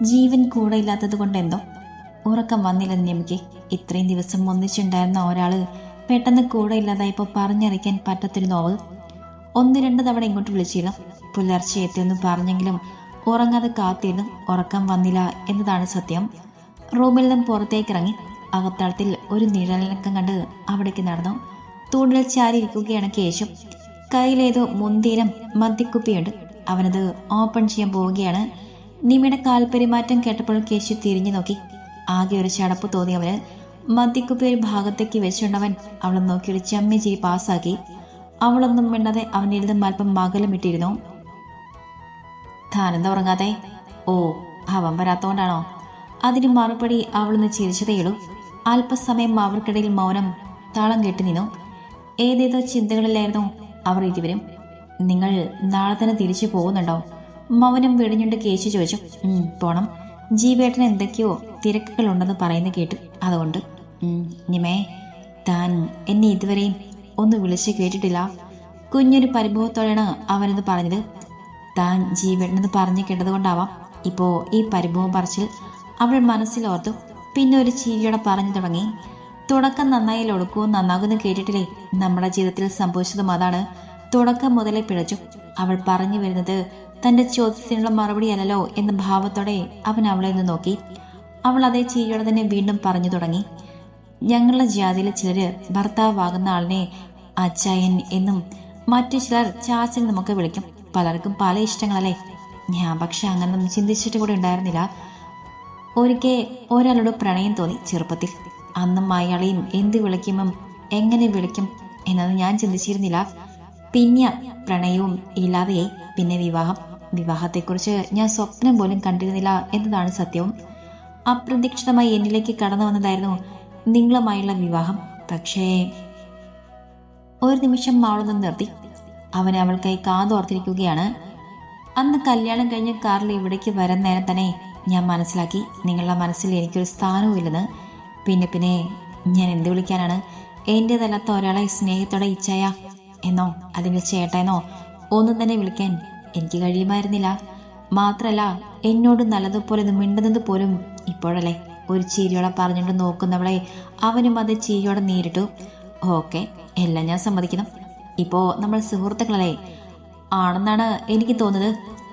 ജീവൻ കൂടെ ഇല്ലാത്തത് കൊണ്ട് എന്തോ ഉറക്കം വന്നില്ലെന്ന് നിയമിക്ക്. ഇത്രയും ദിവസം ഒന്നിച്ചുണ്ടായിരുന്ന ഒരാൾ പെട്ടെന്ന് കൂടെ ഇല്ലാതായപ്പോൾ പറഞ്ഞറിയിക്കാൻ പറ്റാത്തൊരു നോവ്. 1-2 തവണ ഇങ്ങോട്ട് വിളിച്ചിരുന്നു. പുലർച്ചെ എത്തിയെന്ന് പറഞ്ഞെങ്കിലും ഉറങ്ങാതെ കാത്തിരുന്നു. ഉറക്കം വന്നില്ല എന്നതാണ് സത്യം. റൂമിൽ നിന്നും പുറത്തേക്കിറങ്ങി അകത്തളത്തിൽ ഒരു നിഴലിളക്കം കണ്ട് അവിടേക്ക് നടന്നു. തൂണിൽ ചാരിയിരിക്കുകയാണ് കേശു. കയ്യിലേതോ മുന്തീരം മദ്യക്കുപ്പിയുണ്ട്. അവനത് ഓപ്പൺ ചെയ്യാൻ പോവുകയാണ്. നിമിയുടെ കാൽപെരുമാറ്റം കേട്ടപ്പോൾ കേശു തിരിഞ്ഞു നോക്കി. ആകെ ഒരു ചടപ്പ് തോന്നി അവന്. മദ്യക്കുപ്പി ഒരു ഭാഗത്തേക്ക് വെച്ചുകൊണ്ടവൻ അവളെ നോക്കി ഒരു ചെമ്മി ചിരി പാസ്സാക്കി. അവളൊന്നും മിണ്ടാതെ അവനിരുന്ന് അല്പം മകലം ഇട്ടിരുന്നു. താനെന്താ ഉറങ്ങാതെ? ഓ, അവൻ വരാത്തോണ്ടാണോ? അതിന് മറുപടി അവളൊന്ന് ചിരിച്ചതേയുള്ളൂ. അല്പസമയം അവർക്കിടയിൽ മൗനം താളം കെട്ടി നിന്നു. ഏതേതോ ചിന്തകളിലായിരുന്നു അവർ ഇരുവരും. നിങ്ങൾ നാളെ തന്നെ തിരിച്ചു പോകുന്നുണ്ടോ? മൗനം വെടിഞ്ഞുകൊണ്ട് കേശു ചോദിച്ചു. പോണം. ജീവേട്ടന് എന്തൊക്കെയോ തിരക്കുകളുണ്ടെന്ന് പറയുന്നത് കേട്ടു, അതുകൊണ്ട്. നിമേ, താൻ എന്നെ ഇതുവരെയും ഒന്ന് വിളിച്ച് കേട്ടിട്ടില്ല. കുഞ്ഞൊരു പരിഭവത്തോടെയാണ് അവനെന്ന് പറഞ്ഞത്. താൻ ജീവേട്ടനെന്ന് പറഞ്ഞു കേട്ടതുകൊണ്ടാവാം ഇപ്പോൾ ഈ പരിഭവം പറച്ചിൽ. അവൾ മനസ്സിലോർത്തു. പിന്നെ ഒരു ചിരിയോടെ പറഞ്ഞു തുടങ്ങി. തുടക്കം നന്നായി ഒടുക്കവും നന്നാകുന്നു കേട്ടിട്ടില്ലേ? നമ്മുടെ ജീവിതത്തിൽ സംഭവിച്ചതും അതാണ്. തുടക്കം മുതലേ പിഴച്ചു. അവൾ പറഞ്ഞു വരുന്നത് തന്റെ ചോദ്യത്തിനുള്ള മറുപടിയല്ലോ എന്ന ഭാവത്തോടെ അവൻ അവളെ ഒന്ന് നോക്കി. അവൾ അതേ ചിരിയോടെ തന്നെ വീണ്ടും പറഞ്ഞു തുടങ്ങി. ഞങ്ങളുടെ ജാതിയിലെ ചിലര് ഭർത്താവാകുന്ന ആളിനെ അച്ചായൻ എന്നും മറ്റു ചിലർ ചാച്ചൻ നമുക്ക് വിളിക്കും. പലർക്കും പല ഇഷ്ടങ്ങളല്ലേ. ഞാൻ പക്ഷെ അങ്ങനൊന്നും ചിന്തിച്ചിട്ട് കൂടെ ഉണ്ടായിരുന്നില്ല. ഒരിക്കൽ ഒരാളോട് പ്രണയം തോന്നി ചെറുപ്പത്തിൽ. അന്നും അയാളെയും എന്ത് വിളിക്കുമ്പം എങ്ങനെ വിളിക്കും എന്നത് ഞാൻ ചിന്തിച്ചിരുന്നില്ല. പിന്നെ പ്രണയവും ഇല്ലാതെയായി. പിന്നെ വിവാഹത്തെക്കുറിച്ച് ഞാൻ സ്വപ്നം പോലും കണ്ടിരുന്നില്ല എന്നതാണ് സത്യവും. അപ്രതീക്ഷിതമായി എന്നിലേക്ക് കടന്നു വന്നതായിരുന്നു നിങ്ങളുമായുള്ള വിവാഹം. പക്ഷേ ഒരു നിമിഷം അവളൊന്ന് നിർത്തി. അവൻ അവൾക്കായി കാതോർത്തിരിക്കുകയാണ്. അന്ന് കല്യാണം കഴിഞ്ഞ് കാറിൽ ഇവിടേക്ക് വരാൻ നേരം തന്നെ ഞാൻ മനസ്സിലാക്കി നിങ്ങളുടെ മനസ്സിൽ എനിക്കൊരു സ്ഥാനവും ഇല്ലെന്ന്. പിന്നെ ഞാൻ എന്ത് വിളിക്കാനാണ്? എൻ്റേതല്ലാത്ത ഒരാളെ സ്നേഹത്തോടെ ഇച്ഛായ എന്നോ അല്ലെങ്കിൽ ചേട്ടനോ ഒന്നും തന്നെ വിളിക്കാൻ എനിക്ക് കഴിയുമായിരുന്നില്ല. മാത്രല്ല എന്നോട് നല്ലതുപോലെ മിണ്ടുന്നത് പോലും ഇപ്പോഴല്ലേ. ഒരു ചിരിയോടെ പറഞ്ഞുകൊണ്ട് നോക്കുന്നവളെ അവനും അത് ചിരിയോടെ നേരിട്ടു. ഓക്കെ, എല്ലാം ഞാൻ സമ്മതിക്കണം. ഇപ്പോൾ നമ്മൾ സുഹൃത്തുക്കളല്ലേ ആണെന്നാണ് എനിക്ക് തോന്നുന്നത്.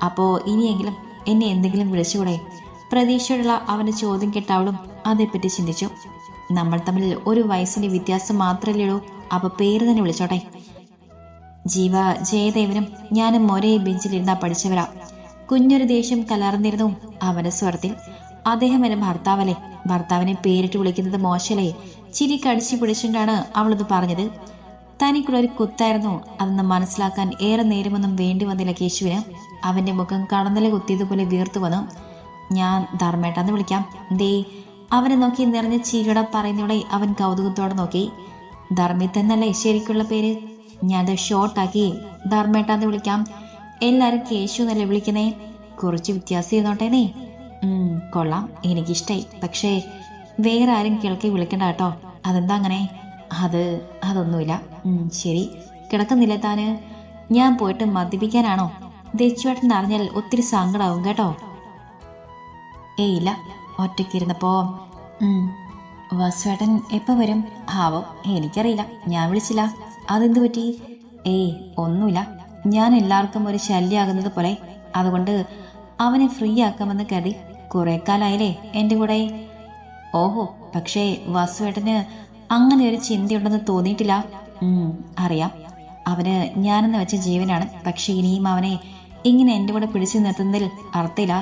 അപ്പോൾ ഇനിയെങ്കിലും എന്നെ എന്തെങ്കിലും വിളിച്ചുകൂടെ? പ്രതീക്ഷയുള്ള അവൻ്റെ ചോദ്യം കേട്ടവളും അതേപ്പറ്റി ചിന്തിച്ചു. നമ്മൾ തമ്മിൽ ഒരു വയസ്സിന്റെ വ്യത്യാസം മാത്രമല്ലേടൂ. അപ്പോൾ പേര് തന്നെ വിളിച്ചോട്ടെ. ജീവ ജയദേവനും ഞാനും ഒരേ ബെഞ്ചിലിരുന്നാ പഠിച്ചവരാ. കുഞ്ഞൊരു ദേഷ്യം കലർന്നിരുന്നു അവന്റെ സ്വരത്തിൽ. അദ്ദേഹം എന്റെ ഭർത്താവല്ലേ, ഭർത്താവിനെ പേരിട്ട് വിളിക്കുന്നത് മോശമല്ലേ? ചിരി കടിച്ചു പിടിച്ചിട്ടാണ് അവളത് പറഞ്ഞത്. തനിക്കുള്ളൊരു കുത്തായിരുന്നു അതെന്ന് മനസ്സിലാക്കാൻ ഏറെ നേരമൊന്നും വേണ്ടി വന്നില്ല കേശുവിന്. അവന്റെ മുഖം കടന്നല കുത്തിയതുപോലെ വീർത്തു വന്നു. ഞാൻ ധർമ്മേട്ടാന്ന് വിളിക്കാം. ദേ അവനെ നോക്കി നിറഞ്ഞ ചിരിയോടെ പറയുന്നതോടെ അവൻ കൗതുകത്തോടെ നോക്കി. ധർമ്മിത്തെന്നല്ലേ ശരിക്കുള്ള പേര്? ഞാനത് ഷോർട്ടാക്കി ധർമ്മേട്ടാന്ന് വിളിക്കാം. എല്ലാരും കേശു എന്നല്ലേ വിളിക്കുന്നേ? കുറച്ച് വ്യത്യാസം ഇരുന്നോട്ടേനേ. കൊള്ളാം, എനിക്കിഷ്ടായി. പക്ഷേ വേറെ ആരും കിളക്കി വിളിക്കണ്ട കേട്ടോ. അതെന്താ അങ്ങനെ? അതൊന്നുമില്ല. ശരി, കിടക്കുന്നില്ല താന്? ഞാൻ പോയിട്ട് മദ്യപിക്കാനാണോ? ദച്ചുവേട്ടൻ അറിഞ്ഞാൽ ഒത്തിരി സങ്കടാവും കേട്ടോ. ഇല്ല, ഒറ്റയ്ക്കിരുന്നപ്പോ. വസുവേട്ടൻ എപ്പോൾ വരും ആവോ? എനിക്കറിയില്ല, ഞാൻ വിളിച്ചില്ല. അതെന്തു പറ്റി? ഒന്നുമില്ല. ഞാൻ എല്ലാവർക്കും ഒരു ശല്യമാകുന്നത് പോലെ. അതുകൊണ്ട് അവനെ ഫ്രീ ആക്കാമെന്ന് കരുതി. കുറെ കാലായില്ലേ എൻ്റെ കൂടെ. ഓഹോ, പക്ഷേ വസുവേട്ടന് അങ്ങനെ ഒരു ചിന്തയുണ്ടെന്ന് തോന്നിയിട്ടില്ല. അറിയാം, അവന് ഞാനെന്ന് വെച്ച ജീവനാണ്. പക്ഷെ ഇനിയും അവനെ ഇങ്ങനെ എൻ്റെ കൂടെ പിടിച്ചു നിർത്തുന്നതിൽ അർത്ഥമില്ല.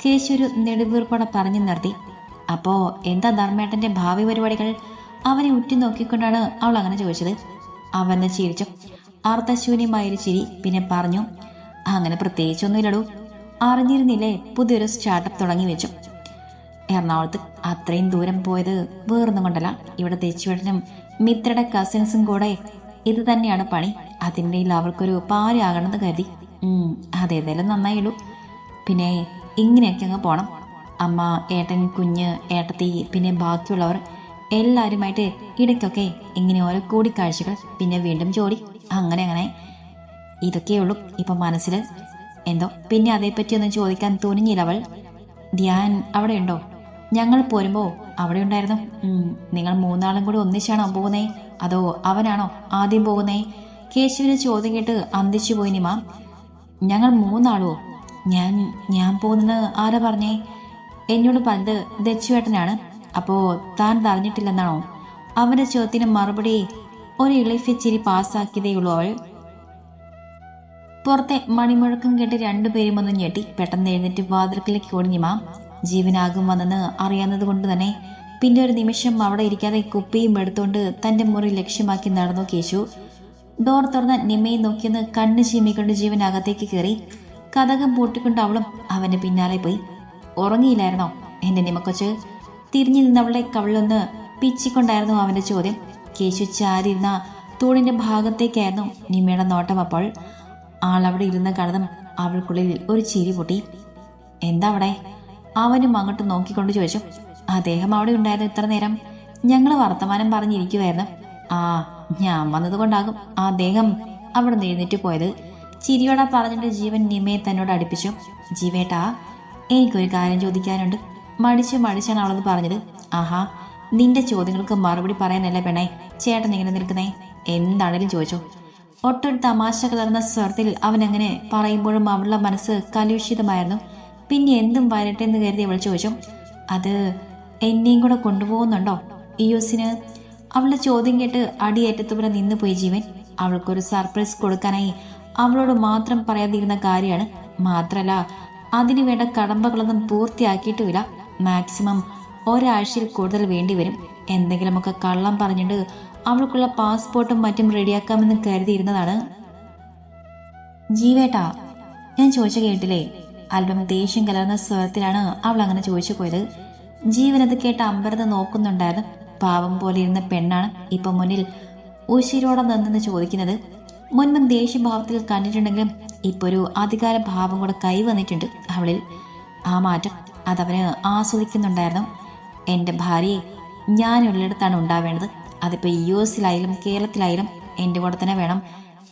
കേശൊരു നെടുവീർപ്പോടെ പറഞ്ഞു നിർത്തി. അപ്പോ എന്താ ധർമ്മേട്ടന്റെ ഭാവി പരിപാടികൾ? അവനെ ഉറ്റുനോക്കിക്കൊണ്ടാണ് അവൾ അങ്ങനെ ചോദിച്ചത്. അവന് ചിരിച്ചു, അർത്ഥശൂന്യമായൊരു ചിരി. പിന്നെ പറഞ്ഞു, അങ്ങനെ പ്രത്യേകിച്ചൊന്നുമില്ലടൂ. അറിഞ്ഞിരുന്നില്ലേ പുതിയൊരു സ്റ്റാർട്ടപ്പ് തുടങ്ങി വെച്ചു എറണാകുളത്ത്. അത്രയും ദൂരം പോയത് വേറൊന്നും കൊണ്ടല്ല. ഇവിടെ തെച്ചുവേട്ടനും മിത്രയുടെ കസിൻസും കൂടെ ഇത് തന്നെയാണ് പണി. അതിൻ്റെ അവർക്കൊരു പാരയാകണമെന്ന് കരുതി. അതേതായാലും നന്നായുള്ളൂ. പിന്നെ ഇങ്ങനെയൊക്കെ അങ്ങ് പോണം. അമ്മ, ഏട്ടൻ, കുഞ്ഞ്, ഏട്ടത്തി, പിന്നെ ബാക്കിയുള്ളവർ എല്ലാവരുമായിട്ട് ഇടയ്ക്കൊക്കെ ഇങ്ങനെ ഓരോ കൂടിക്കാഴ്ചകൾ, പിന്നെ വീണ്ടും ജോലി, അങ്ങനെ ഇതൊക്കെയുള്ളൂ ഇപ്പം മനസ്സിൽ. എന്തോ പിന്നെ അതേപ്പറ്റി ഒന്നും ചോദിക്കാൻ തുനിഞ്ഞില്ല അവൾ. ധ്യാൻ അവിടെ ഉണ്ടോ? ഞങ്ങൾ പോരുമ്പോൾ അവിടെ ഉണ്ടായിരുന്നു. നിങ്ങൾ മൂന്നാളും കൂടി ഒന്നിച്ചാണോ പോകുന്നേ, അതോ അവനാണോ ആദ്യം പോകുന്നേ? കേശുവിന് ചോദ്യം കേട്ട് അന്തിച്ചു പോയി നിമ. ഞങ്ങൾ മൂന്നാളുവോ? ഞാൻ ഞാൻ പോകുന്നത് ആരാ പറഞ്ഞേ? എന്നോട് പറഞ്ഞത് ദച്ചുവേട്ടനാണ്. അപ്പോ താൻ അറിഞ്ഞിട്ടില്ലെന്നാണോ? അവന്റെ ചോദ്യത്തിന് മറുപടി ഒരു ഇളിഫിച്ചിരി പാസ്സാക്കിയതേയുള്ളൂ അവൾ. പുറത്തെ മണിമുഴക്കം കേട്ട് രണ്ടുപേരും ഒന്ന് ഞെട്ടി. പെട്ടെന്ന് എഴുന്നേറ്റ് വാതിൽക്കലേക്ക് ഓടിഞ്ഞിമ. ജീവനാകും വന്നെന്ന് അറിയാവുന്നത് കൊണ്ട് തന്നെ പിന്നെ ഒരു നിമിഷം അവിടെ ഇരിക്കാതെ കുപ്പിയും എടുത്തുകൊണ്ട് തന്റെ മുറി ലക്ഷ്യമാക്കി നടന്നു കേശു. ഡോർ തുറന്ന നിമയെ നോക്കിയെന്ന് കണ്ണ് ചീമിക്കൊണ്ട് ജീവൻ അകത്തേക്ക് കയറി. കതകം പൂട്ടിക്കൊണ്ട് അവളും അവന്റെ പിന്നാലെ പോയി. ഉറങ്ങിയില്ലായിരുന്നോ എന്റെ നിമക്കൊച്ച്? തിരിഞ്ഞു നിന്നവളുടെ കവിളൊന്ന് പിച്ചിക്കൊണ്ടായിരുന്നു അവന്റെ ചോദ്യം. കേശു ചാരിയിരുന്ന തൂണിന്റെ ഭാഗത്തേക്കായിരുന്നു നിമയുടെ നോട്ടം. അപ്പോൾ ആളവിടെ ഇരുന്ന് കടന്നും അവൾക്കുള്ളിൽ ഒരു ചിരി പൊട്ടി. എന്താ അവിടെ? അവനും അങ്ങോട്ട് നോക്കിക്കൊണ്ട് ചോദിച്ചു. അദ്ദേഹം അവിടെ ഉണ്ടായിരുന്നു ഇത്ര നേരം. ഞങ്ങൾ വർത്തമാനം പറഞ്ഞിരിക്കുമായിരുന്നു. ആ, ഞാൻ വന്നതുകൊണ്ടാകും അദ്ദേഹം അവിടെ നിന്ന് എഴുന്നേറ്റ് പോയത്. ചിരിയോടെ പറഞ്ഞിട്ട് ജീവൻ നിമയെ തന്നോട് അടുപ്പിച്ചു. ജീവേട്ടാ, എനിക്കൊരു കാര്യം ചോദിക്കാനുണ്ട്. മടിച്ചാണ് അവളെന്ന് പറഞ്ഞത്. ആഹാ, നിന്റെ ചോദ്യങ്ങൾക്ക് മറുപടി പറയാനല്ല പെണ്ണേ ചേട്ടൻ ഇങ്ങനെ നിൽക്കുന്നേ. എന്താണേലും ചോദിച്ചോ. ഒട്ടൊരു തമാശ കലർന്ന സ്വരത്തിൽ അവനങ്ങനെ പറയുമ്പോഴും അവളുടെ മനസ്സ് കലുഷിതമായിരുന്നു. പിന്നെ എന്തും വരട്ടെ എന്ന് കരുതി അവൾ ചോദിച്ചു. അത് എന്നെയും കൂടെ കൊണ്ടുപോകുന്നുണ്ടോ യുഎസിന്? അവളുടെ ചോദ്യം കേട്ട് അടിയേറ്റത്തുപോലെ നിന്ന് പോയി ജീവൻ. അവൾക്കൊരു സർപ്രൈസ് കൊടുക്കാനായി അവളോട് മാത്രം പറയാതിരുന്ന കാര്യമാണ്. മാത്രല്ല അതിനു വേണ്ട കടമ്പകളൊന്നും പൂർത്തിയാക്കിയിട്ടുമില്ല. മാക്സിമം ഒരാഴ്ചയിൽ കൂടുതൽ വേണ്ടിവരും. എന്തെങ്കിലുമൊക്കെ കള്ളം പറഞ്ഞിട്ട് അവൾക്കുള്ള പാസ്പോർട്ടും മറ്റും റെഡിയാക്കാമെന്ന് കരുതിയിരുന്നതാണ്. ജീവേട്ടാ, ഞാൻ ചോദിച്ച കേട്ടില്ലേ? അല്പം ദേഷ്യം കലർന്ന സ്വരത്തിലാണ് അവൾ അങ്ങനെ ചോദിച്ചു പോയത്. ജീവനത് കേട്ട് അമ്പരന്ന് നോക്കുന്നുണ്ടായിരുന്നു. പാവം പോലെ ഇരുന്ന പെണ്ണാണ് ഇപ്പൊ മുന്നിൽ ഉശിരോടെ നിന്നെന്ന് ചോദിക്കുന്നത്. മുൻപ് ദേഷ്യഭാവത്തിൽ കണ്ടിട്ടുണ്ടെങ്കിലും ഇപ്പൊ ഒരു അധികാര ഭാവം കൂടെ കൈവന്നിട്ടുണ്ട് അവളിൽ. ആ മാറ്റം അതവന് ആസ്വദിക്കുന്നുണ്ടായിരുന്നു. എൻ്റെ ഭാര്യയെ ഞാനുള്ളിടത്താണ് ഉണ്ടാവേണ്ടത്. അതിപ്പോൾ US-ലായാലും കേരളത്തിലായാലും എൻ്റെ കൂടെ തന്നെ വേണം.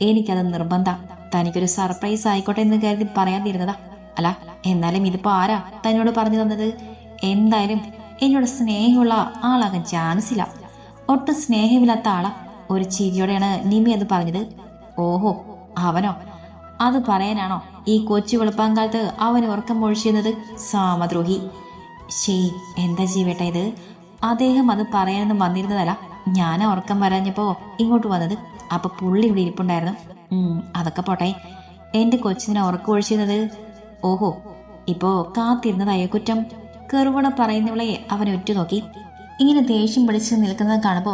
എനിക്കത് നിർബന്ധം. തനിക്കൊരു സർപ്രൈസ് ആയിക്കോട്ടെ എന്ന് കരുതി പറയാതിരുന്നതാ. അല്ല, എന്നാലും ഇതിപ്പോൾ ആരാ തന്നോട് പറഞ്ഞു തന്നത്? എന്തായാലും എന്നോട് സ്നേഹമുള്ള ആളാകാൻ ചാൻസ് ഇല്ല. ഒട്ടും സ്നേഹമില്ലാത്ത ആളാ. ഒരു ചിരിയോടെയാണ് നിമി അത് പറഞ്ഞത്. ഓഹോ, അവനോ? അത് പറയാനാണോ ഈ കൊച്ചു വെളുപ്പാങ്കാലത്ത് അവൻ ഉറക്കം പൊഴിച്ചിരുന്നത്? സാമദ്രോഹി. എന്താ ജീവേട്ട ഇത്? അദ്ദേഹം അത് പറയാനൊന്നും വന്നിരുന്നതല്ല. ഞാനാ ഉറക്കം വരാഞ്ഞപ്പോ ഇങ്ങോട്ട് വന്നത്. അപ്പൊ പുള്ളി ഇവിടെ ഇരിപ്പുണ്ടായിരുന്നു. അതൊക്കെ പോട്ടെ, എന്റെ കൊച്ചിനെ ഉറക്കം ഒഴിച്ചിരുന്നത്. ഓഹോ, ഇപ്പോ കാത്തിരുന്നതായ കുറ്റം? കെറുവണ പറയുന്നവളെ അവൻ ഉറ്റുനോക്കി. ഇങ്ങനെ ദേഷ്യം പിടിച്ച് നിൽക്കുന്നത് കാണുമ്പോ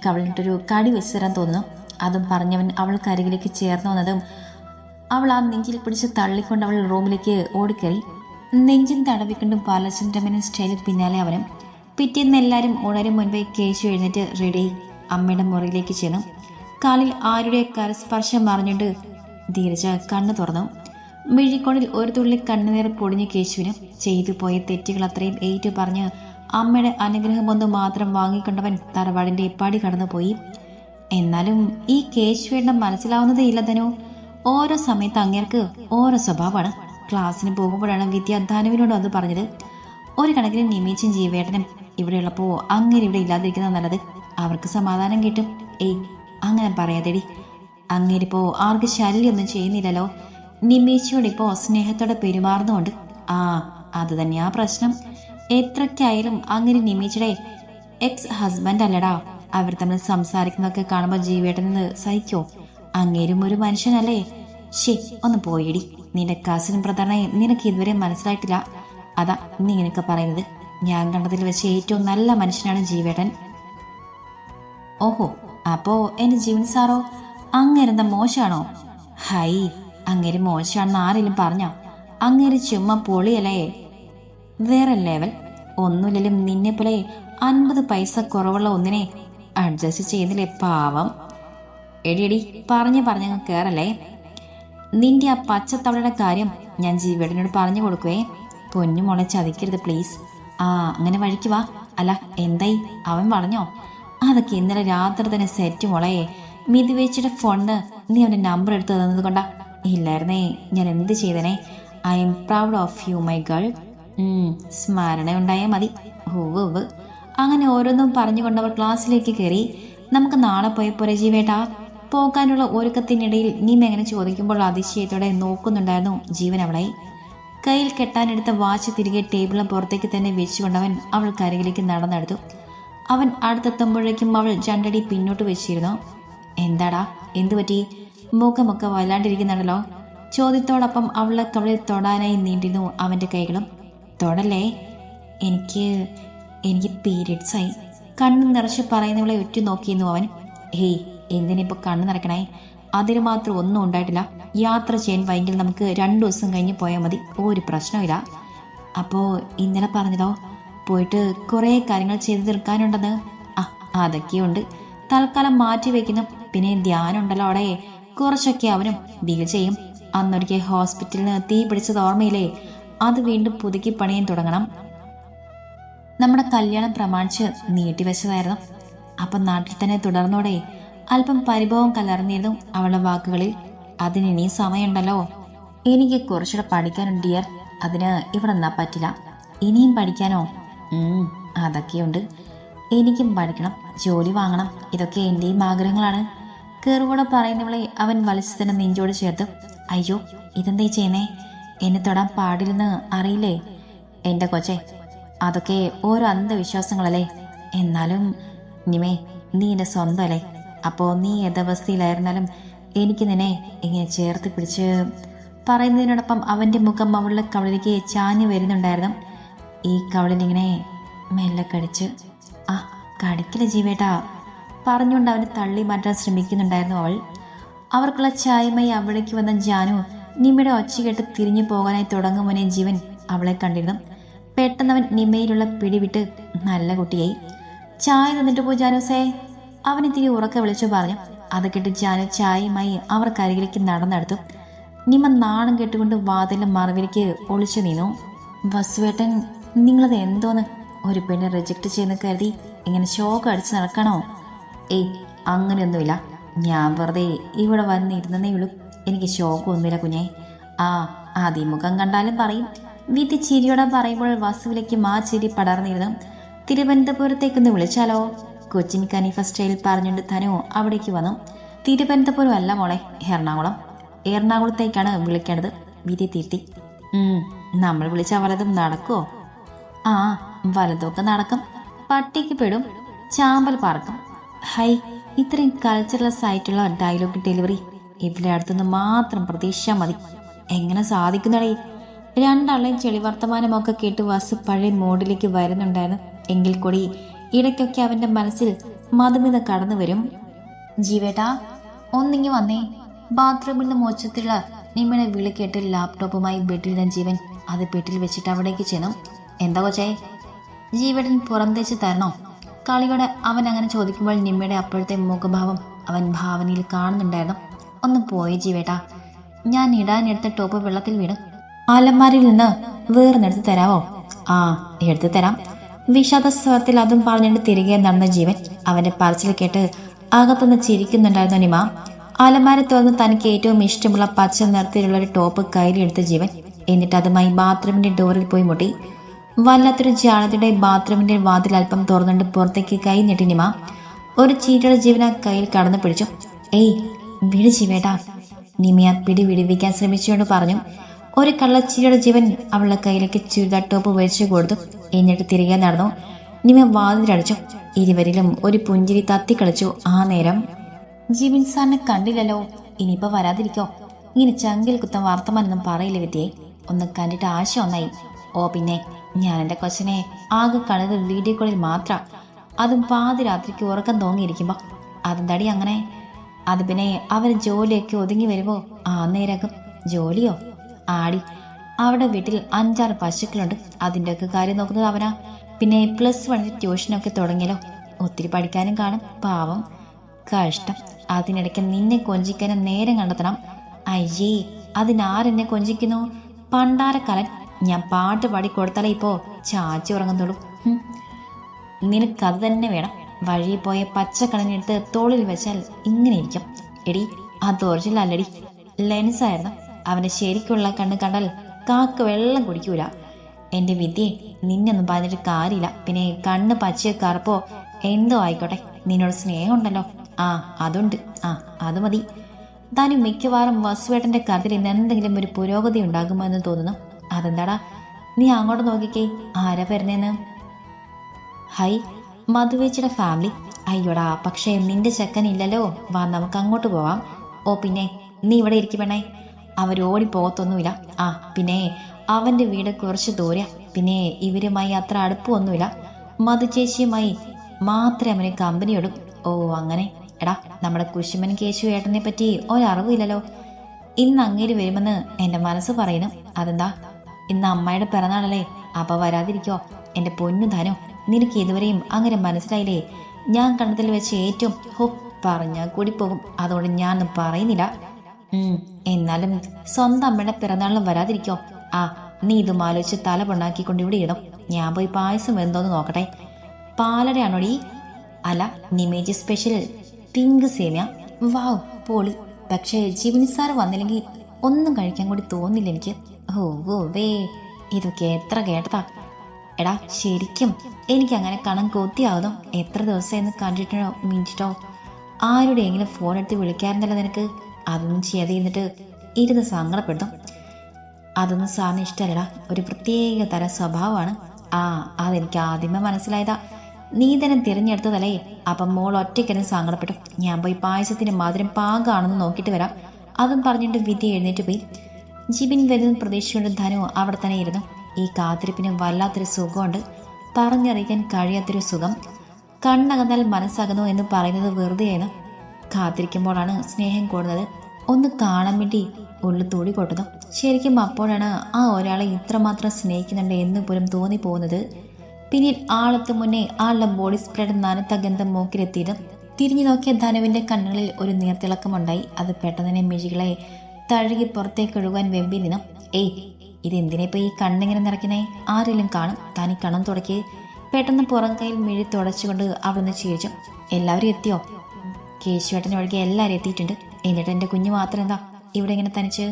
കവളിട്ടൊരു കടി വെച്ച് തരാൻ തോന്നുന്നു. അതും പറഞ്ഞവൻ അവൾക്കരികിലേക്ക് ചേർന്നു വന്നതും അവൾ ആ നെഞ്ചിൽ പിടിച്ച് തള്ളിക്കൊണ്ട് അവൾ റൂമിലേക്ക് ഓടിക്കറി. നെഞ്ചിൻ തടവിക്കൊണ്ടും ബാലചന്ദ്രമേനോൻ സ്റ്റൈലിൽ പിന്നാലെ അവനും. പിറ്റേന്ന് എല്ലാവരും ഉണരും മുൻപേ കേശു എഴുന്നേറ്റ് റെഡി അമ്മയുടെ മുറിയിലേക്ക് ചെന്നു. കാലിൽ ആരുടെ കരസ്പർശം അറിഞ്ഞിട്ട് ധീരജ കണ്ണു തുറന്നു. മിഴിക്കോണിൽ ഒരു തുള്ളി കണ്ണുനീർ പൊടിഞ്ഞ കേശുവിന് ചെയ്തു പോയ തെറ്റുകൾ അത്രയും ഏറ്റു പറഞ്ഞ് അമ്മയുടെ അനുഗ്രഹം ഒന്ന് മാത്രം വാങ്ങിക്കൊണ്ടവൻ തറവാടിന്റെ പടി കടന്നുപോയി. എന്നാലും ഈ കേശുവേട്ടൻ മനസ്സിലാവുന്നതേ ഇല്ല തനു. ഓരോ സമയത്ത് അങ്ങേർക്ക് ഓരോ സ്വഭാവമാണ്. ക്ലാസ്സിന് പോകുമ്പോഴാണ് വിദ്യ ധനുവിനോട് അത് പറഞ്ഞത്. ഒരു കണക്കിന് നിമീച്ചും ജീവേട്ടനും ഇവിടെ ഉള്ളപ്പോ അങ്ങനെ ഇവിടെ ഇല്ലാതിരിക്കുന്നത് നല്ലത്. അവർക്ക് സമാധാനം കിട്ടും. അങ്ങനെ പറയാതെടി. അങ്ങേരിപ്പോ ആർക്ക് ശല്യമൊന്നും ചെയ്യുന്നില്ലല്ലോ. നിമീച്ചോടിപ്പോ സ്നേഹത്തോടെ പെരുമാറുന്നുണ്ട്. അത് തന്നെയാ പ്രശ്നം. എത്രയ്ക്കായാലും അങ്ങനെ നിമീച്ചയുടെ എക്സ് ഹസ്ബൻഡ് അല്ലടാ. അവർ തമ്മിൽ സംസാരിക്കുന്നതൊക്കെ കാണുമ്പോൾ ജീവേട്ടനെന്ന് സഹിക്കോ? അങ്ങേരും ഒരു മനുഷ്യനല്ലേ? ഒന്ന് പോയിടി. നിന്റെ കസിനും ബ്രദറിനെ നിനക്ക് ഇതുവരെ മനസ്സിലായിട്ടില്ല. അതാ നീ ഇങ്ങനെയൊക്കെ പറയുന്നത്. ഞാൻ കണ്ടതിൽ വെച്ച് ഏറ്റവും നല്ല മനുഷ്യനാണ് ജീവേട്ടൻ. ഓഹോ, അപ്പോ എന്റെ ജീവൻ സാറോ അങ്ങേരെന്താ മോശമാണോ? ഹൈ, അങ്ങേര് മോശമാണെന്ന് ആരെങ്കിലും പറഞ്ഞോ? അങ്ങേര് ചുമ്മാ പൊളിയല്ലേ, വേറെ ലെവൽ. ഒന്നുമില്ലും നിന്നെ പോലെ 50 പൈസ കുറവുള്ള ഒന്നിനെ അഡ്ജസ്റ്റ് ചെയ്യുന്നില്ലേ പാവം. എടിയടി പറഞ്ഞ് കേറല്ലേ. നിന്റെ ആ പച്ചത്തവളയുടെ കാര്യം ഞാൻ ജീവേട്ടനോട് പറഞ്ഞു കൊടുക്കുവേ. പൊന്നു മോളെ ചതിക്കരുത് പ്ലീസ്. അങ്ങനെ വഴിക്ക് വാ. അല്ല എന്തായി, അവൻ പറഞ്ഞോ? അതൊക്കെ ഇന്നലെ രാത്രി തന്നെ സെറ്റ് മോളെ. മിതിവേച്ചിയുടെ ഫോണിന് നീ അവന്റെ നമ്പർ എടുത്ത് തന്നത് കൊണ്ടാ. ഇല്ലായിരുന്നേ ഞാൻ എന്ത് ചെയ്തനെ. I am proud of you my girl. സ്മരണ ഉണ്ടായാൽ മതി. ഹൂവ് ഉവ്. അങ്ങനെ ഓരോന്നും പറഞ്ഞുകൊണ്ടവർ ക്ലാസ്സിലേക്ക് കയറി. നമുക്ക് നാളെ പോയപ്പോരെ ജീവേട്ടാ? പോകാനുള്ള ഒരുക്കത്തിനിടയിൽ നീം എങ്ങനെ ചോദിക്കുമ്പോൾ അതിശയത്തോടെ നോക്കുന്നുണ്ടായിരുന്നു ജീവൻ അവളെ. കയ്യിൽ കെട്ടാനെടുത്ത വാച്ച് തിരികെ ടേബിളിന് പുറത്തേക്ക് തന്നെ വെച്ചുകൊണ്ടവൻ അവൾക്കരികിലേക്ക് നടന്നെടുത്തു. അവൻ അടുത്തെത്തുമ്പോഴേക്കും അവൾ രണ്ടടി പിന്നോട്ട് വെച്ചിരുന്നു. എന്താടാ, എന്തു പറ്റി? മുഖമൊക്കെ വല്ലാണ്ടിരിക്കുന്നുണ്ടല്ലോ. ചോദ്യത്തോടൊപ്പം അവളെ കവളിൽ തൊടാനായി നീണ്ടിരുന്നു അവൻ്റെ കൈകളും. തൊടല്ലേ, എനിക്ക് പീരിയഡ്സായി. കണ്ണു നിറച്ച് പറയുന്നവളെ ഒറ്റ നോക്കിയിരുന്നു അവൻ. ഹേയ്, എന്തിനിപ്പോൾ കണ്ണു നിറയ്ക്കണേ? അതിന് മാത്രം ഒന്നും ഉണ്ടായിട്ടില്ല. യാത്ര ചെയ്യാൻ വൈകിൽ നമുക്ക് 2 ദിവസം കഴിഞ്ഞ് പോയാൽ മതി, ഒരു പ്രശ്നമില്ല. അപ്പോൾ ഇന്നലെ പറഞ്ഞതോ? പോയിട്ട് കുറേ കാര്യങ്ങൾ ചെയ്തു തീർക്കാനുണ്ടെന്ന്. അതൊക്കെയുണ്ട്, തൽക്കാലം മാറ്റി വയ്ക്കുന്നു. പിന്നെ ധ്യാനം ഉണ്ടല്ലോ അവിടെ, കുറച്ചൊക്കെ അവനും ഡീൽ ചെയ്യും. അന്നൊരിക്കൽ ഹോസ്പിറ്റലിന് തീ പിടിച്ചത് ഓർമ്മയില്ലേ? അത് വീണ്ടും പുതുക്കി പണിയാൻ തുടങ്ങണം. നമ്മുടെ കല്യാണം പ്രമാണിച്ച് നീട്ടിവെച്ചതായിരുന്നു. അപ്പം നാട്ടിൽ തന്നെ തുടർന്നോടെ? അല്പം പരിഭവം കലർന്നിരുന്നു അവളുടെ വാക്കുകളിൽ. അതിനിനി സമയമുണ്ടല്ലോ. എനിക്ക് കുറച്ചുകൂടെ പഠിക്കാനുണ്ട് ഡിയർ. അതിന് ഇവിടെ നിന്നാ പറ്റില്ല. ഇനിയും പഠിക്കാനോ? അതൊക്കെയുണ്ട്. എനിക്കും പഠിക്കണം, ജോലി വാങ്ങണം. ഇതൊക്കെ എൻ്റെയും ആഗ്രഹങ്ങളാണ്. കയറുകൂടെ പറയുന്നവളെ അവൻ വലിച്ചു തന്നെ നെഞ്ചോട് ചേർത്ത്. അയ്യോ, ഇതെന്തേ ചെയ്യുന്നേ? എന്നെ തൊടാൻ പാടില്ലെന്ന് അറിയില്ലേ? എൻ്റെ കൊച്ചെ, അതൊക്കെ ഓരോ അന്ധവിശ്വാസങ്ങളല്ലേ. എന്നാലും നിമേ, നീ എൻ്റെ സ്വന്തമല്ലേ. അപ്പോൾ നീ ഏതവസ്ഥയിലായിരുന്നാലും എനിക്ക് നിന്നെ ഇങ്ങനെ ചേർത്ത് പിടിച്ച് പറയുന്നതിനോടൊപ്പം അവൻ്റെ മുഖം അവളുടെ കവളിലേക്ക് ചാഞ്ഞു വരുന്നുണ്ടായിരുന്നു. ഈ കവളിലിങ്ങനെ മെല്ലെ കടിച്ച്. കടിക്കില്ല ജീവേട്ടാ പറഞ്ഞുകൊണ്ട് അവനെ തള്ളി മാറ്റാൻ ശ്രമിക്കുന്നുണ്ടായിരുന്നു അവൾ. അവർക്കുള്ള ചായമായി അവിടേക്ക് വന്ന ജാനു നിമ്മയുടെ ഒച്ച കേട്ട് തിരിഞ്ഞു പോകാനായി തുടങ്ങും മുന്നേ ജീവൻ അവളെ കണ്ടിരുന്നു. പെട്ടെന്നവൻ നിമ്മയിലുള്ള പിടിവിട്ട് നല്ല കുട്ടിയായി. ചായ തന്നിട്ട് പോ ജാനുസേ, അവനിത്തിരി ഉറക്കെ വിളിച്ചു പറഞ്ഞു. അത് കേട്ട് ജാനു ചായയുമായി അവർക്കരികിലേക്ക് നടന്നെടുത്തു. നിമ്മ നാണം കെട്ടുകൊണ്ട് വാതിലും മറവിലേക്ക് ഒളിച്ചു നിന്നു. വസുവേട്ടൻ, നിങ്ങളത് എന്തോന്ന്? ഒരു പെണ്ണ് റിജക്റ്റ് ചെയ്യുന്ന കരുതി ഇങ്ങനെ ഷോക്ക് അടിച്ച് നടക്കണോ? ഏയ്, അങ്ങനെയൊന്നുമില്ല. ഞാൻ വെറുതെ ഇവിടെ വന്നിരുന്നേ ഉള്ളൂ. എനിക്ക് ഷോക്കൊന്നുമില്ല കുഞ്ഞേ. ആദ്യം മുഖം കണ്ടാലും പറയും. വിധി ചിരിയോടെ പറയുമ്പോൾ വസുവിലേക്ക് ചിരി പടർന്നിരുന്നു. തിരുവനന്തപുരത്തേക്കൊന്ന് വിളിച്ചാലോ? കൊച്ചിൻ കനീഫ സ്റ്റൈൽ പറഞ്ഞുകൊണ്ട് ധനു അവിടേക്ക് വന്നു. തിരുവനന്തപുരം അല്ല മോളെ, എറണാകുളം. എറണാകുളത്തേക്കാണ് വിളിക്കേണ്ടത്. വിധി തിരുത്തി. നമ്മൾ വിളിച്ചാൽ വലതും നടക്കുമോ? വലതൊക്കെ നടക്കും. പട്ടിക്ക് പെടും, ചാമ്പൽ പറക്കും. ഹൈ, ഇത്രയും കൾച്ചറലസ് ആയിട്ടുള്ള ഡയലോഗ് ഡെലിവറി ഇവിടെ അടുത്തുനിന്ന് മാത്രം പ്രതീക്ഷിച്ചാൽ മതി. എങ്ങനെ സാധിക്കുന്നടേ? രണ്ടാളെയും ചെളിവർത്തമാനമൊക്കെ കേട്ട് വസു പഴയ മോഡിലേക്ക് വരുന്നുണ്ടായിരുന്നു. എങ്കിൽ കൂടി ഇടയ്ക്കൊക്കെ അവൻ്റെ മനസ്സിൽ മധുമിത കടന്നു വരും. ജീവേട്ടാ, ഒന്നിങ്ങി വന്നേ. ബാത്റൂമിൽ നിന്ന് മോച്ചത്തിലുള്ള നിമ്മയുടെ വിളി കേട്ട് ലാപ്ടോപ്പുമായി ബെഡിലിരുന്ന ജീവൻ അത് ബെഡിൽ വെച്ചിട്ട് അവിടേക്ക് ചെന്നു. എന്താ കൊച്ചേ? ജീവേട്ടൻ പുറംതേച്ച് തരണോ? കളിയോടെ അവൻ അങ്ങനെ ചോദിക്കുമ്പോൾ നിമ്മയുടെ അപ്പോഴത്തെ മുഖഭാവം അവൻ ഭാവനയിൽ കാണുന്നുണ്ടായിരുന്നു. ഒന്ന് പോയി ജീവേട്ടാ, ഞാൻ ഇടാനെടുത്ത ടോപ്പ് വെള്ളത്തിൽ വീണ്. അലമാരിൽ നിന്ന് വേർന്നെടുത്ത് തരാമോ? എടുത്തു തരാം. വിഷാദ സ്വരത്തിൽ അതും പറഞ്ഞിട്ട് തിരികെ നടന്ന ജീവൻ അവന്റെ പറച്ചിൽ കേട്ട് അകത്തുനിന്ന് ചിരിക്കുന്നുണ്ടായിരുന്നു നിമ. അലമാര തുറന്ന് തനിക്ക് ഏറ്റവും ഇഷ്ടമുള്ള പച്ച നിറത്തിലുള്ള ഒരു ടോപ്പ് കയ്യിലെടുത്ത ജീവൻ എന്നിട്ട് അതുമായി ബാത്റൂമിന്റെ ഡോറിൽ പോയി മുട്ടി. വല്ലാത്തൊരു ജാളതയുടെ ബാത്റൂമിന്റെ വാതിൽ അല്പം തുറന്നുകൊണ്ട് പുറത്തേക്ക് കൈ ഞെട്ടി നിമ. ഒരു ചീറ്റയുടെ ജീവൻ ആ കയ്യിൽ കടന്നു പിടിച്ചു. ഏയ്, വിട് ജീവേട്ടാ. നിമിയ പിടി വിടുവിക്കാൻ ശ്രമിച്ചുകൊണ്ട് പറഞ്ഞു. ഒരു കള്ളച്ചിരിയുടെ ജീവൻ അവളുടെ കയ്യിലേക്ക് ചുരിദാർ ടോപ്പ് വെച്ചു കൊടുത്തു. എന്നിട്ട് തിരികെ നടന്നു. നിമ വാതിലടച്ചു. ഇരുവരിലും ഒരു പുഞ്ചിരി തത്തിക്കളിച്ചു. ആ നേരം ജീവൻ സാറിനെ കണ്ടില്ലല്ലോ. ഇനിയിപ്പോ വരാതിരിക്കോ? ഇങ്ങനെ ചങ്കിൽ കുത്തം വർത്തമാനൊന്നും പറയില്ല വിദ്യയെ. ഒന്ന് കണ്ടിട്ട് ആശ ഒന്നായി. പിന്നെ ഞാൻ എൻ്റെ കൊച്ചിനെ ആകെ കണ്ടത് വീഡിയോ കോളിൽ മാത്രം. അതും പാതിരാത്രിക്ക് ഉറക്കം തോന്നിയിരിക്കുമ്പോ. അതെന്താടി അങ്ങനെ? അത് പിന്നെ അവർ ജോലിയൊക്കെ ഒതുങ്ങി വരുമ്പോ നേരകം. ജോലിയോ? ആടി, അവിടെ വീട്ടിൽ 5-6 പശുക്കളുണ്ട്. അതിൻ്റെയൊക്കെ കാര്യം നോക്കുന്നത് അവനാ. പിന്നെ +1 ട്യൂഷനൊക്കെ തുടങ്ങിയല്ലോ. ഒത്തിരി പഠിക്കാനും കാണും. പാവം, കഷ്ടം. അതിനിടയ്ക്ക് നിന്നെ കൊഞ്ചിക്കാനും നേരം കണ്ടെത്തണം. അയ്യേ, അതിനാരെന്നെ കൊഞ്ചിക്കുന്നു? പണ്ടാരക്കാലൻ. ഞാൻ പാട്ട് പാടി കൊടുത്താലേ ഇപ്പോൾ ചാച്ചി ഉറങ്ങുന്നുള്ളൂ. നിനക്കത് തന്നെ വേണം. വഴി പോയ പച്ചക്കണനെടുത്ത് തോളിൽ വെച്ചാൽ ഇങ്ങനെ ഇരിക്കും. എടി, അത് ഒറിജിനൽ അല്ലടി, ലെൻസായിരുന്നു. അവൻ്റെ ശരിക്കുള്ള കണ്ണ് കണ്ടാൽ കാക്ക വെള്ളം കുടിക്കൂല. എൻ്റെ വിദ്യയെ നിന്നൊന്നും പറഞ്ഞിട്ട് കാര്യമില്ല. പിന്നെ കണ്ണ് പച്ചയോ കറുപ്പോ എന്തോ ആയിക്കോട്ടെ, നിന്നോട് സ്നേഹമുണ്ടല്ലോ. ആ അതുണ്ട്. ആ അത് മതി. താനും മിക്കവാറും വസുവേട്ടൻ്റെ കാര്യത്തിൽ ഇന്ന് എന്തെങ്കിലും ഒരു പുരോഗതി ഉണ്ടാകുമോ എന്ന് തോന്നുന്നു. അതെന്താടാ? നീ അങ്ങോട്ട് നോക്കിക്കേ, ആരാ വരുന്നേന്ന്? High, മധുവേച്ചിയുടെ family. അയ്യോടാ, പക്ഷേ നിന്റെ ചെക്കനില്ലല്ലോ. വാ, നമുക്ക് അങ്ങോട്ട് പോവാം. ഓ പിന്നെ നീ ഇവിടെ ഇരിക്കുവേണേ, അവരോടി പോകത്തൊന്നുമില്ല. ആ പിന്നെ അവൻ്റെ വീട് കുറച്ച് ദൂരെ, പിന്നെ ഇവരുമായി അത്ര അടുപ്പമൊന്നുമില്ല. മധുചേച്ചിയുമായി മാത്രമേ അവന് കമ്പനിയോടും. ഓ അങ്ങനെ. എടാ, നമ്മുടെ കുശുമൻ കേശു ഏട്ടനെ പറ്റി ഒരറിവില്ലല്ലോ. ഇന്ന് അങ്ങേര് വരുമെന്ന് എൻ്റെ മനസ്സ് പറയുന്നു. അതെന്താ? ഇന്ന് അമ്മയുടെ പിറന്നാളല്ലേ, അപ്പൊ വരാതിരിക്കോ? എൻ്റെ പൊന്നു ധനോ, നിനക്ക് ഇതുവരെയും അങ്ങനെ മനസ്സിലായില്ലേ? ഞാൻ കണ്ടതിൽ വെച്ച് ഏറ്റവും പറഞ്ഞാൽ കൂടി പോകും, അതുകൊണ്ട് ഞാനൊന്നും പറയുന്നില്ല. എന്നാലും സ്വന്തം അമ്മയുടെ പിറന്നാളിലും വരാതിരിക്കോ? ആ നീ ഇതും ആലോചിച്ച് തല പൊണ്ണാക്കിക്കൊണ്ട് ഇവിടെ ഇടും. ഞാൻ പോയി പായസം എന്തോന്ന് നോക്കട്ടെ. പാലടയാണോടി? അല്ല, നിമേജ് സ്പെഷ്യൽ പിങ്ക് സേമിയ. വാവ്, പോളി. പക്ഷേ ജിവിനി സാറ് വന്നില്ലെങ്കിൽ ഒന്നും കഴിക്കാൻ കൂടി തോന്നില്ല എനിക്ക്. ഓ വേ, ഇതൊക്കെ എത്ര കേട്ടതാ. എടാ ശരിക്കും എനിക്കങ്ങനെ കണം കൊത്തിയാകുന്നു. എത്ര ദിവസമായിരുന്നു കണ്ടിട്ടോ മിനിറ്റിട്ടോ? ആരുടെയെങ്കിലും ഫോൺ എടുത്ത് വിളിക്കാറുണ്ടല്ലോ നിനക്ക്. അതൊന്നും ചെയ്യാതെ ഇരുന്നിട്ട് ഇരുന്ന് സങ്കടപ്പെടുത്തും. അതൊന്നും സാറിന് ഇഷ്ടമല്ലടാ, ഒരു പ്രത്യേക തരം സ്വഭാവമാണ്. ആ അതെനിക്ക് ആദ്യമേ മനസ്സിലായതാ. നീ തന്നെ തിരഞ്ഞെടുത്തതല്ലേ. അപ്പം മോൾ ഒറ്റയ്ക്കിരുന്ന് സങ്കടപ്പെട്ടു. ഞാൻ പോയി പായസത്തിന് മധുരം പാകാണെന്ന് നോക്കിയിട്ട് വരാം. അതും പറഞ്ഞിട്ട് വിദ്യ എഴുന്നേറ്റ് പോയി. ജിബിൻ വരുന്ന പ്രതീക്ഷയോട് ധനു അവിടെ തന്നെ ഇരുന്നു. ഈ കാത്തിരിപ്പിന് വല്ലാത്തൊരു സുഖമുണ്ട്, പറഞ്ഞറിയിക്കാൻ കഴിയാത്തൊരു സുഖം. കണ്ണകന്നാൽ മനസ്സകന്നു എന്ന് പറയുന്നത് വെറുതെയായിരുന്നു. കാത്തിരിക്കുമ്പോഴാണ് സ്നേഹം കൂടുന്നത്. ഒന്ന് കാണാൻ വേണ്ടി ഉള്ളു തൂടി കൊട്ടുന്നു. ശരിക്കും അപ്പോഴാണ് ആ ഒരാളെ ഇത്രമാത്രം സ്നേഹിക്കുന്നുണ്ട് എന്ന് പോലും തോന്നിപ്പോകുന്നത്. പിന്നീട് ആളെത്തും മുന്നേ ആളുടെ ബോഡി സ്പ്രെഡ് നനത്ത ഗന്ധം മൂക്കിലെത്തിയത്. തിരിഞ്ഞു നോക്കിയ ധനുവിന്റെ കണ്ണുകളിൽ ഒരു നീർത്തിളക്കമുണ്ടായി. അത് പെട്ടെന്ന് തന്നെ മിഴികളെ തഴുകി പുറത്തേക്ക് ഒഴുകാൻ വെമ്പി നിന്നു. ഏയ്, ഇതെന്തിനിപ്പോ ഈ കണ്ണിങ്ങനെ നിറയ്ക്കുന്നേ? ആരെങ്കിലും കാണും. താനി കണ്ണം തുടക്കി. പെട്ടെന്ന് പുറം കയ്യിൽ മിഴി തുടച്ചുകൊണ്ട് അവിടുന്ന് ചിരിച്ചു. എല്ലാവരും എത്തിയോ? കേശുവേട്ടൻ ഒഴികെ എല്ലാവരും എത്തിയിട്ടുണ്ട്. എന്നിട്ട് എൻ്റെ കുഞ്ഞു മാത്രം എന്താ ഇവിടെ ഇങ്ങനെ തനിച്ച്?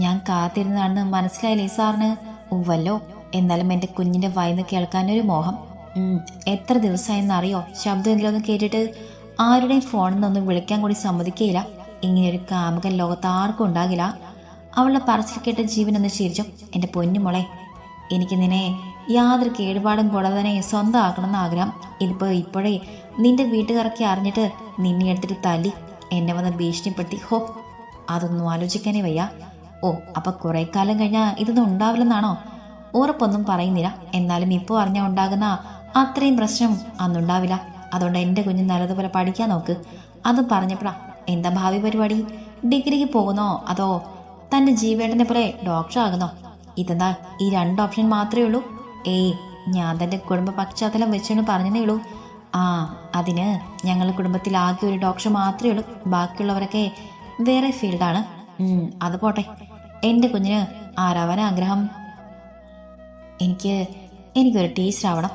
ഞാൻ കാത്തിരുന്നതാണെന്ന് മനസ്സിലായില്ലേ സാറിന്? ഉവ്വല്ലോ. എന്നാലും എൻ്റെ കുഞ്ഞിൻ്റെ വായിന്ന് കേൾക്കാനൊരു മോഹം. എത്ര ദിവസമായെന്നറിയോ ശബ്ദമെങ്കിലും ഒന്ന് കേട്ടിട്ട്? ആരുടെയും ഫോണിൽ നിന്നൊന്നും വിളിക്കാൻ കൂടി സമ്മതിക്കുകയില്ല. ഇങ്ങനെയൊരു കാമുകൻ ലോകത്ത് ആർക്കും ഉണ്ടാകില്ല. അവളുടെ പറച്ചിൽ കേട്ട് ജീവനൊന്ന് ചിരിച്ചു. എൻ്റെ പൊന്നുമോളെ, എനിക്ക് നിന്നെ യാതൊരു കേടുപാടും കൂടാതെ തന്നെ സ്വന്തമാക്കണമെന്ന് ആഗ്രഹം. ഇപ്പോഴേ നിന്റെ വീട്ടുകാരൊക്കെ അറിഞ്ഞിട്ട് നിന്നെ എടുത്തിട്ട് തല്ലി എന്നെ വന്ന് ഭീഷണിപ്പെടുത്തി. അതൊന്നും ആലോചിക്കാനേ വയ്യ. ഓ, അപ്പൊ കുറെ കാലം കഴിഞ്ഞാൽ ഇതൊന്നും ഉണ്ടാവില്ലെന്നാണോ? ഉറപ്പൊന്നും പറയുന്നില്ല. എന്നാലും ഇപ്പോൾ അറിഞ്ഞാൽ ഉണ്ടാകുന്ന അത്രയും പ്രശ്നം അന്നുണ്ടാവില്ല. അതുകൊണ്ട് എൻ്റെ കുഞ്ഞ് നല്ലതുപോലെ പഠിക്കാൻ നോക്ക്. അത് പറഞ്ഞപ്പോഴാ, എന്താ ഭാവി പരിപാടി? ഡിഗ്രിക്ക് പോകുന്നോ അതോ തൻ്റെ ജീവേട്ടനെ പോലെ ഡോക്ടർ ആകുന്നോ? ഇതെന്താ ഈ 2 ഓപ്ഷൻ മാത്രമേ ഉള്ളൂ? ഏയ്, ഞാൻ തൻ്റെ കുടുംബ പശ്ചാത്തലം വെച്ചുകൊണ്ട് പറഞ്ഞതേ ഉള്ളൂ. ആ അതിന് ഞങ്ങളുടെ കുടുംബത്തിൽ ആകെ ഒരു ഡോക്ടർ മാത്രമേ ഉള്ളൂ. ബാക്കിയുള്ളവരൊക്കെ വേറെ ഫീൽഡാണ്. അത് പോട്ടെ, എൻ്റെ കുഞ്ഞിന് ആരാവാൻ ആഗ്രഹം? എനിക്കൊരു ടീച്ചറാവണം.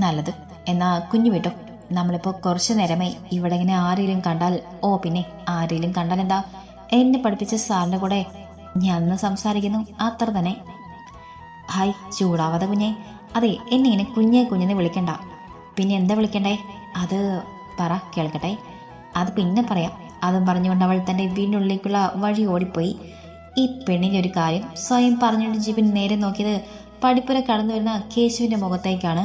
നല്ലത്. എന്നാ കുഞ്ഞു വിട്ടോ, നമ്മളിപ്പോൾ കുറച്ച് നേരമായി ഇവിടെ ഇങ്ങനെ ആരെങ്കിലും കണ്ടാൽ. ഓ പിന്നെ ആരെങ്കിലും കണ്ടാൽ എന്താ, എന്നെ പഠിപ്പിച്ച സാറിൻ്റെ കൂടെ ഞാൻ സംസാരിക്കുന്നു, അത്ര തന്നെ. ഹായ്, ചൂടാവാതെ കുഞ്ഞെ. അതെ, എന്നെ ഇങ്ങനെ കുഞ്ഞെന്ന് വിളിക്കണ്ട. പിന്നെ എന്താ വിളിക്കണ്ടേ? അത് പറ, കേൾക്കട്ടെ. അത് പിന്നെ പറയാം. അതും പറഞ്ഞുകൊണ്ട് അവൾ തൻ്റെ വീടിനുള്ളിലേക്കുള്ള വഴി ഓടിപ്പോയി. ഈ പെണ്ണിൻ്റെ ഒരു കാര്യം സ്വയം പറഞ്ഞുകൊണ്ട് ജിബിൻ നേരെ നോക്കിയത് പടിപ്പുര കടന്നു വരുന്ന കേശുവിൻ്റെ മുഖത്തേക്കാണ്.